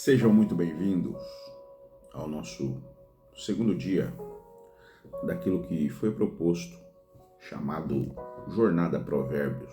Sejam muito bem-vindos ao nosso segundo dia daquilo que foi proposto, chamado Jornada Provérbios,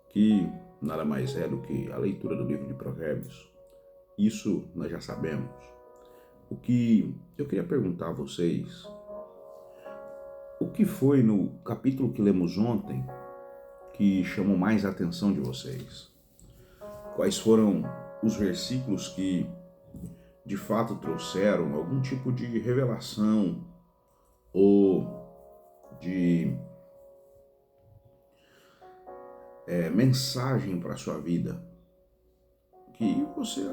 que nada mais é do que a leitura do livro de Provérbios. Isso nós já sabemos. O que eu queria perguntar a vocês, o que foi no capítulo que lemos ontem que chamou mais a atenção de vocês? Quais foram os versículos que de fato trouxeram algum tipo de revelação ou de mensagem para a sua vida que você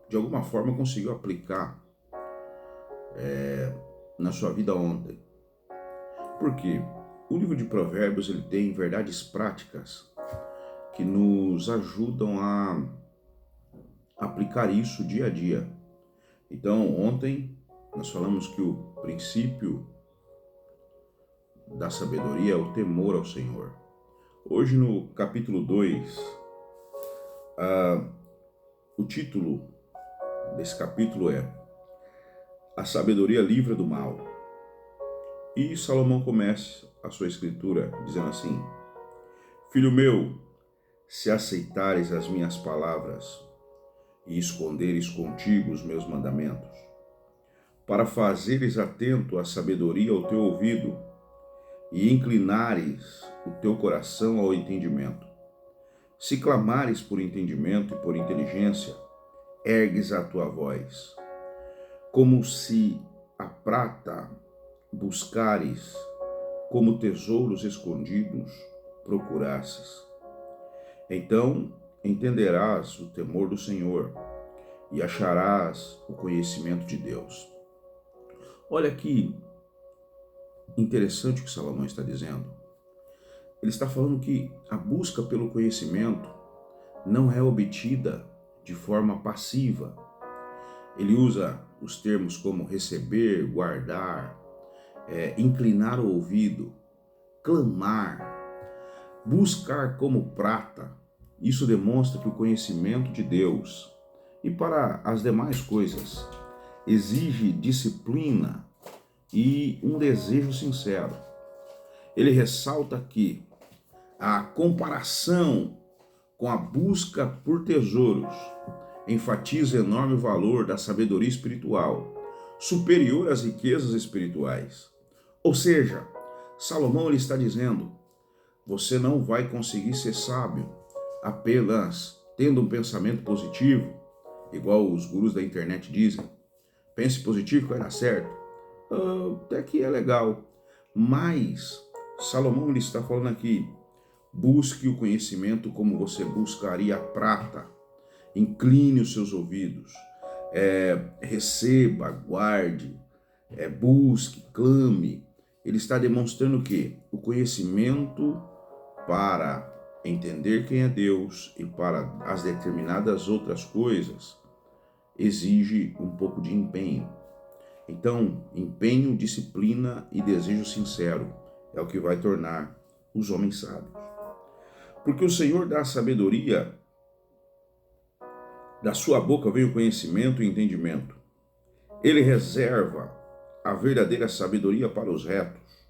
de alguma forma conseguiu aplicar na sua vida ontem? Porque o livro de Provérbios ele tem verdades práticas que nos ajudam a aplicar isso dia a dia. Então, ontem nós falamos que o princípio da sabedoria é o temor ao Senhor. Hoje, no capítulo 2, o título desse capítulo é A Sabedoria Livra do Mal. E Salomão começa a sua escritura dizendo assim: Filho meu, se aceitares as minhas palavras e esconderes contigo os meus mandamentos, para fazeres atento à sabedoria ao teu ouvido e inclinares o teu coração ao entendimento. Se clamares por entendimento e por inteligência, ergues a tua voz, como se a prata buscares, como tesouros escondidos procurasses. Então entenderás o temor do Senhor e acharás o conhecimento de Deus. Olha que interessante o que Salomão está dizendo. Ele está falando que a busca pelo conhecimento não é obtida de forma passiva. Ele usa os termos como receber, guardar, inclinar o ouvido, clamar, buscar como prata. Isso demonstra que o conhecimento de Deus e para as demais coisas exige disciplina e um desejo sincero. Ele ressalta que a comparação com a busca por tesouros enfatiza o enorme valor da sabedoria espiritual, superior às riquezas espirituais. Ou seja, Salomão ele está dizendo: você não vai conseguir ser sábio apenas tendo um pensamento positivo, igual os gurus da internet dizem. Pense positivo que vai dar certo. Até que é legal. Mas Salomão ele está falando aqui: busque o conhecimento como você buscaria a prata. Incline os seus ouvidos. Receba, guarde, busque, clame. Ele está demonstrando que o conhecimento para entender quem é Deus e para as determinadas outras coisas exige um pouco de empenho. Então, empenho, disciplina e desejo sincero é o que vai tornar os homens sábios. Porque o Senhor dá a sabedoria, da sua boca vem o conhecimento e entendimento. Ele reserva a verdadeira sabedoria para os retos.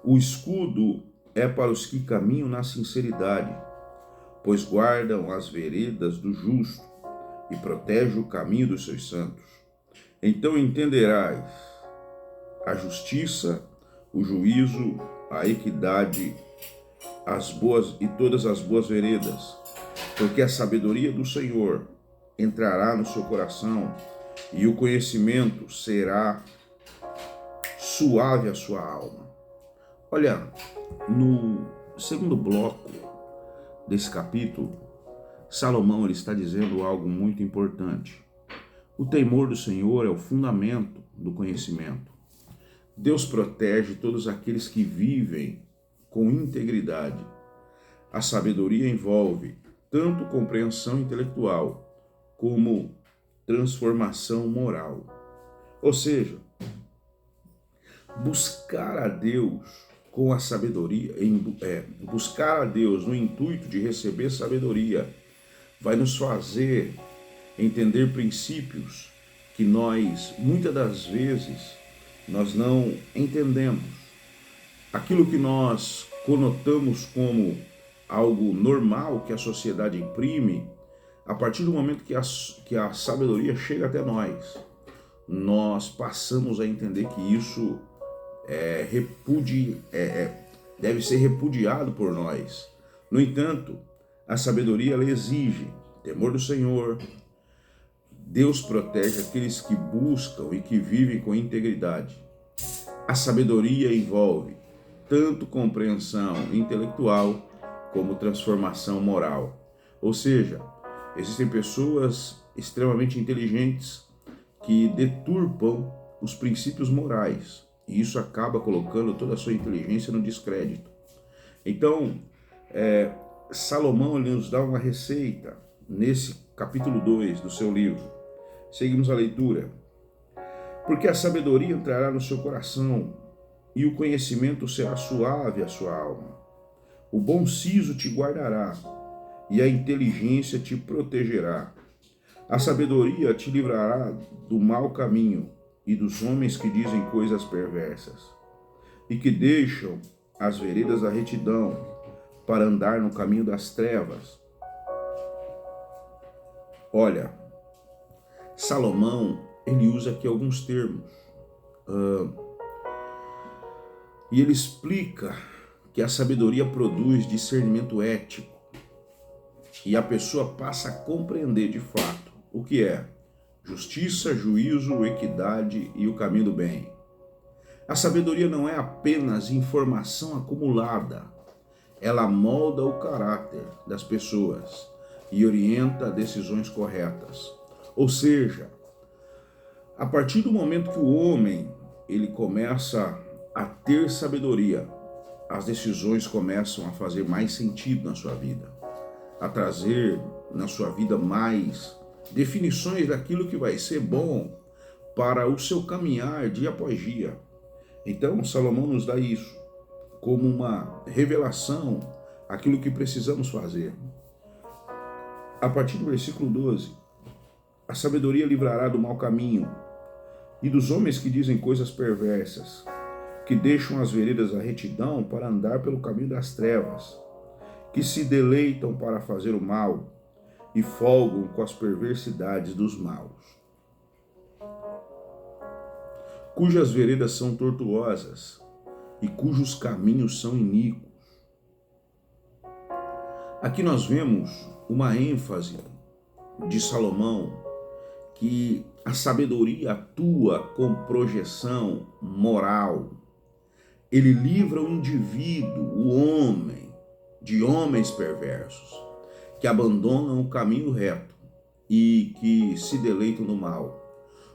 O escudo é para os que caminham na sinceridade, pois guardam as veredas do justo e protege o caminho dos seus santos. Então entenderás a justiça, o juízo, a equidade, as boas e todas as boas veredas, porque a sabedoria do Senhor entrará no seu coração e o conhecimento será suave à sua alma. Olha, no segundo bloco desse capítulo, Salomão ele está dizendo algo muito importante. O temor do Senhor é o fundamento do conhecimento. Deus protege todos aqueles que vivem com integridade. A sabedoria envolve tanto compreensão intelectual como transformação moral. Ou seja, buscar a Deus com a sabedoria, buscar a Deus no intuito de receber sabedoria, vai nos fazer entender princípios que nós, muitas das vezes, nós não entendemos. Aquilo que nós conotamos como algo normal que a sociedade imprime, a partir do momento que a sabedoria chega até nós passamos a entender que isso deve ser repudiado por nós. No entanto, a sabedoria ela exige temor do Senhor. Deus protege aqueles que buscam e que vivem com integridade. A sabedoria envolve tanto compreensão intelectual como transformação moral. Ou seja, existem pessoas extremamente inteligentes que deturpam os princípios morais, e isso acaba colocando toda a sua inteligência no descrédito. Então, Salomão ele nos dá uma receita nesse capítulo 2 do seu livro. Seguimos a leitura. Porque a sabedoria entrará no seu coração e o conhecimento será suave à sua alma. O bom siso te guardará e a inteligência te protegerá. A sabedoria te livrará do mau caminho e dos homens que dizem coisas perversas e que deixam as veredas da retidão para andar no caminho das trevas. Olha, Salomão, ele usa aqui alguns termos. E ele explica que a sabedoria produz discernimento ético. E a pessoa passa a compreender de fato o que é justiça, juízo, equidade e o caminho do bem. A sabedoria não é apenas informação acumulada. Ela molda o caráter das pessoas e orienta decisões corretas. Ou seja, a partir do momento que o homem ele começa a ter sabedoria, as decisões começam a fazer mais sentido na sua vida, a trazer na sua vida mais definições daquilo que vai ser bom para o seu caminhar dia após dia. Então, Salomão nos dá isso como uma revelação, aquilo que precisamos fazer. A partir do versículo 12, a sabedoria livrará do mau caminho e dos homens que dizem coisas perversas, que deixam as veredas da retidão para andar pelo caminho das trevas, que se deleitam para fazer o mal e folgam com as perversidades dos maus, cujas veredas são tortuosas e cujos caminhos são iníquos. Aqui nós vemos uma ênfase de Salomão que a sabedoria atua com projeção moral. Ele livra o indivíduo, o homem, de homens perversos, que abandonam o caminho reto e que se deleitam no mal.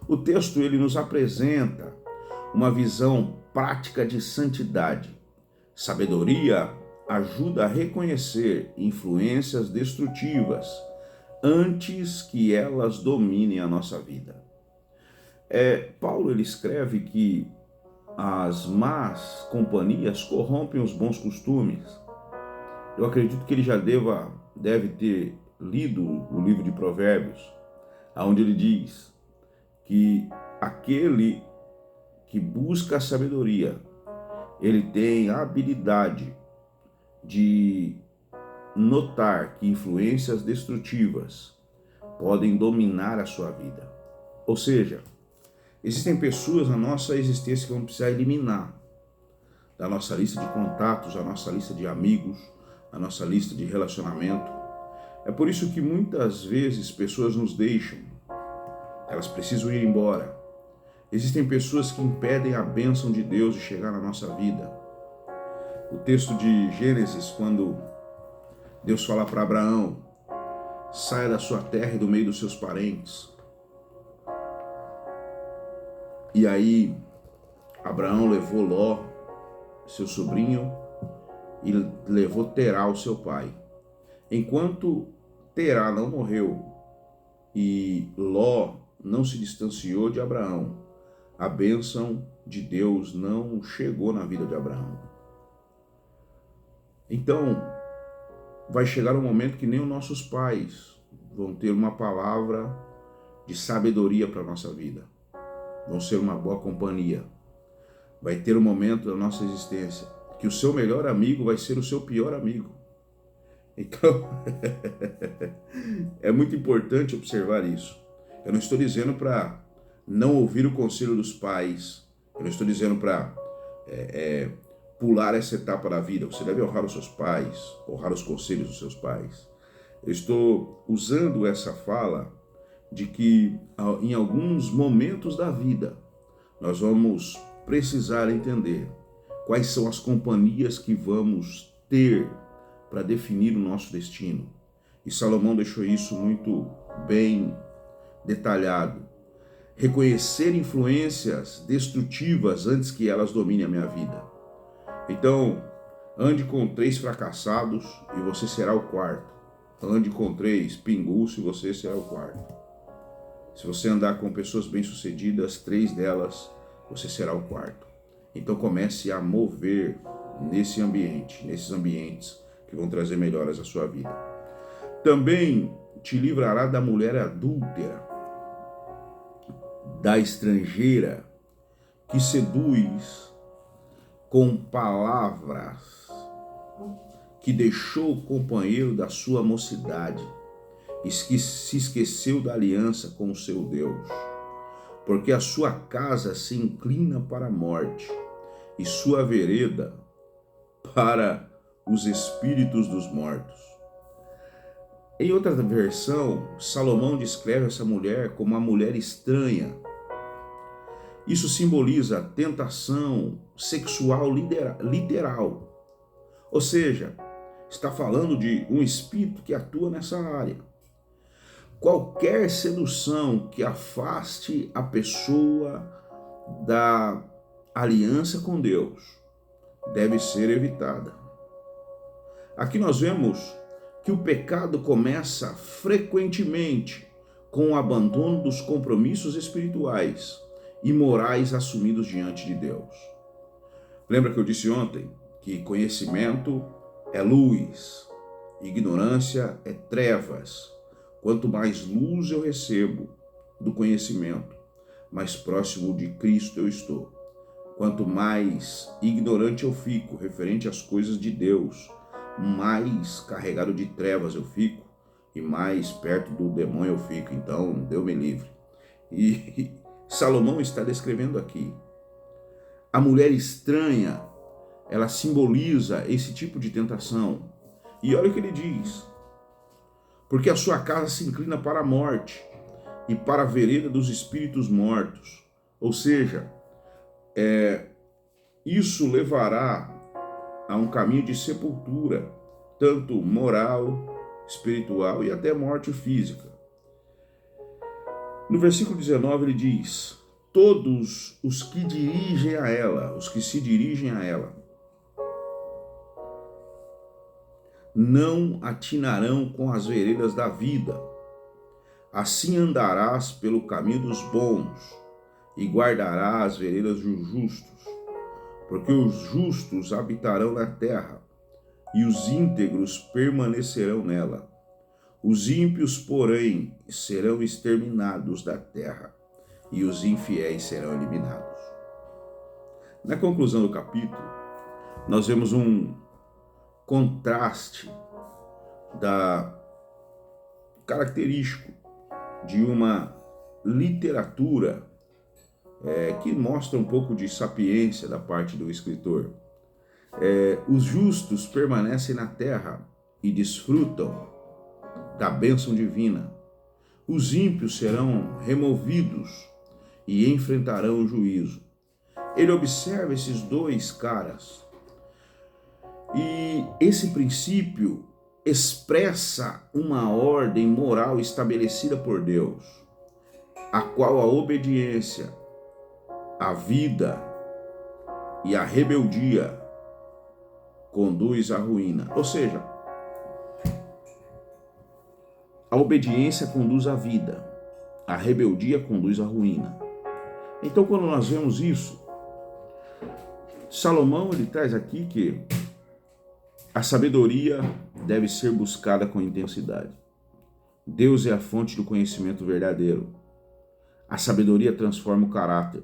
O texto ele nos apresenta uma visão prática de santidade. Sabedoria ajuda a reconhecer influências destrutivas antes que elas dominem a nossa vida. Paulo ele escreve que as más companhias corrompem os bons costumes. Eu acredito que ele já deve ter lido o livro de Provérbios, onde ele diz que aquele que busca a sabedoria, ele tem a habilidade de notar que influências destrutivas podem dominar a sua vida. Ou seja, existem pessoas na nossa existência que vamos precisar eliminar da nossa lista de contatos, da nossa lista de amigos, a nossa lista de relacionamento. É por isso que muitas vezes pessoas nos deixam, elas precisam ir embora. Existem pessoas que impedem a bênção de Deus de chegar na nossa vida. O texto de Gênesis, quando Deus fala para Abraão, saia da sua terra e do meio dos seus parentes. E aí, Abraão levou Ló, seu sobrinho, e levou Terá, o seu pai. Enquanto Terá não morreu e Ló não se distanciou de Abraão, a bênção de Deus não chegou na vida de Abraão. Então, vai chegar um momento que nem os nossos pais vão ter uma palavra de sabedoria para a nossa vida. Vão ser uma boa companhia. Vai ter um momento da nossa existência que o seu melhor amigo vai ser o seu pior amigo. Então, é muito importante observar isso. Eu não estou dizendo para não ouvir o conselho dos pais. Eu não estou dizendo para pular essa etapa da vida. Você deve honrar os seus pais, honrar os conselhos dos seus pais. Eu estou usando essa fala de que em alguns momentos da vida nós vamos precisar entender quais são as companhias que vamos ter para definir o nosso destino. E Salomão deixou isso muito bem detalhado. Reconhecer influências destrutivas antes que elas dominem a minha vida. Então, ande com 3 fracassados e você será o quarto. Ande com 3 pingus e você será o quarto. Se você andar com pessoas bem-sucedidas, 3 delas, você será o quarto. Então comece a mover nesses ambientes que vão trazer melhoras à sua vida. Também te livrará da mulher adúltera, da estrangeira que seduz com palavras, que deixou o companheiro da sua mocidade e que se esqueceu da aliança com o seu Deus, porque a sua casa se inclina para a morte e sua vereda para os espíritos dos mortos. Em outra versão, Salomão descreve essa mulher como uma mulher estranha. Isso simboliza tentação sexual literal. Ou seja, está falando de um espírito que atua nessa área. Qualquer sedução que afaste a pessoa da aliança com Deus deve ser evitada. Aqui nós vemos que o pecado começa frequentemente com o abandono dos compromissos espirituais e morais assumidos diante de Deus. Lembra que eu disse ontem que conhecimento é luz, ignorância é trevas. Quanto mais luz eu recebo do conhecimento, mais próximo de Cristo eu estou. Quanto mais ignorante eu fico referente às coisas de Deus, mais carregado de trevas eu fico e mais perto do demônio eu fico. Então, Deus me livre. E Salomão está descrevendo aqui. A mulher estranha, ela simboliza esse tipo de tentação. E olha o que ele diz. Porque a sua casa se inclina para a morte e para a vereda dos espíritos mortos. Ou seja, isso levará a um caminho de sepultura, tanto moral, espiritual e até morte física. No versículo 19 ele diz: todos os que dirigem a ela, os que se dirigem a ela, não atinarão com as veredas da vida. Assim andarás pelo caminho dos bons e guardarás as veredas dos justos, porque os justos habitarão na terra e os íntegros permanecerão nela. Os ímpios, porém, serão exterminados da terra e os infiéis serão eliminados. Na conclusão do capítulo, nós vemos um contraste característico de uma literatura que mostra um pouco de sapiência da parte do escritor. Os justos permanecem na terra e desfrutam da bênção divina. Os ímpios serão removidos e enfrentarão o juízo. Ele observa esses 2 caras. E esse princípio expressa uma ordem moral estabelecida por Deus, a qual a obediência, a vida e a rebeldia conduz à ruína. Ou seja, a obediência conduz à vida, a rebeldia conduz à ruína. Então, quando nós vemos isso, Salomão ele traz aqui que a sabedoria deve ser buscada com intensidade. Deus é a fonte do conhecimento verdadeiro. A sabedoria transforma o caráter.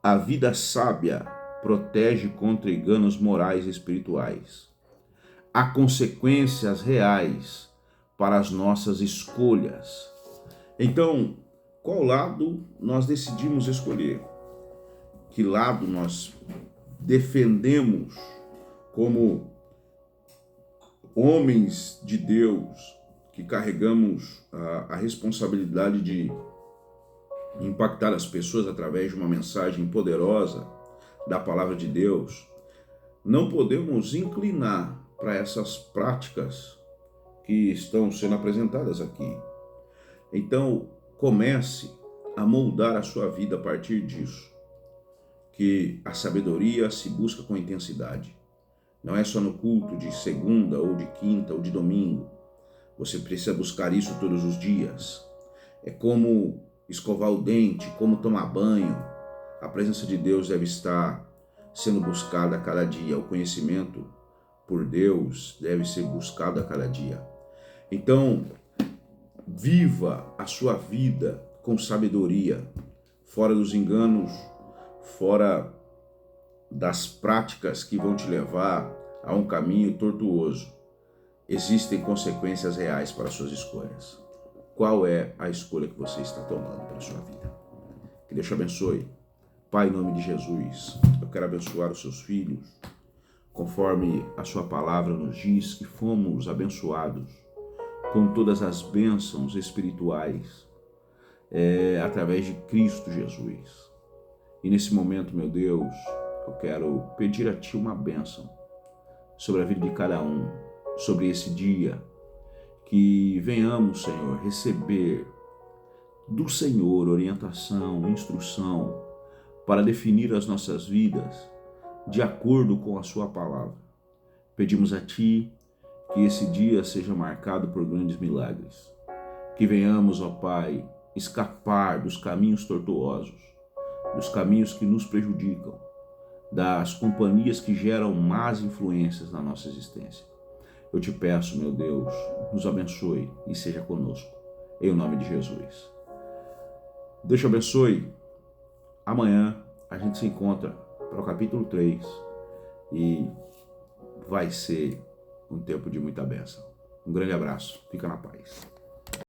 A vida sábia protege contra enganos morais e espirituais. Há consequências reais para as nossas escolhas. Então, qual lado nós decidimos escolher? Que lado nós defendemos como homens de Deus que carregamos a responsabilidade de impactar as pessoas através de uma mensagem poderosa da palavra de Deus? Não podemos inclinar para essas práticas que estão sendo apresentadas aqui. Então, comece a moldar a sua vida a partir disso. Que a sabedoria se busca com intensidade. Não é só no culto de segunda, ou de quinta, ou de domingo. Você precisa buscar isso todos os dias. É como escovar o dente, como tomar banho. A presença de Deus deve estar sendo buscada a cada dia. O conhecimento por Deus deve ser buscado a cada dia. Então, viva a sua vida com sabedoria, fora dos enganos, fora das práticas que vão te levar a um caminho tortuoso. Existem consequências reais para as suas escolhas. Qual é a escolha que você está tomando para a sua vida? Que Deus te abençoe. Pai, em nome de Jesus, eu quero abençoar os seus filhos, conforme a sua palavra nos diz que fomos abençoados com todas as bênçãos espirituais através de Cristo Jesus. E nesse momento, meu Deus, eu quero pedir a Ti uma bênção sobre a vida de cada um, sobre esse dia, que venhamos, Senhor, receber do Senhor orientação, instrução, para definir as nossas vidas de acordo com a Sua palavra. Pedimos a Ti que esse dia seja marcado por grandes milagres, que venhamos, ó Pai, escapar dos caminhos tortuosos, dos caminhos que nos prejudicam, das companhias que geram más influências na nossa existência. Eu te peço, meu Deus, nos abençoe e seja conosco, em nome de Jesus. Deus te abençoe. Amanhã a gente se encontra para o capítulo 3 e vai ser um tempo de muita bênção. Um grande abraço. Fica na paz.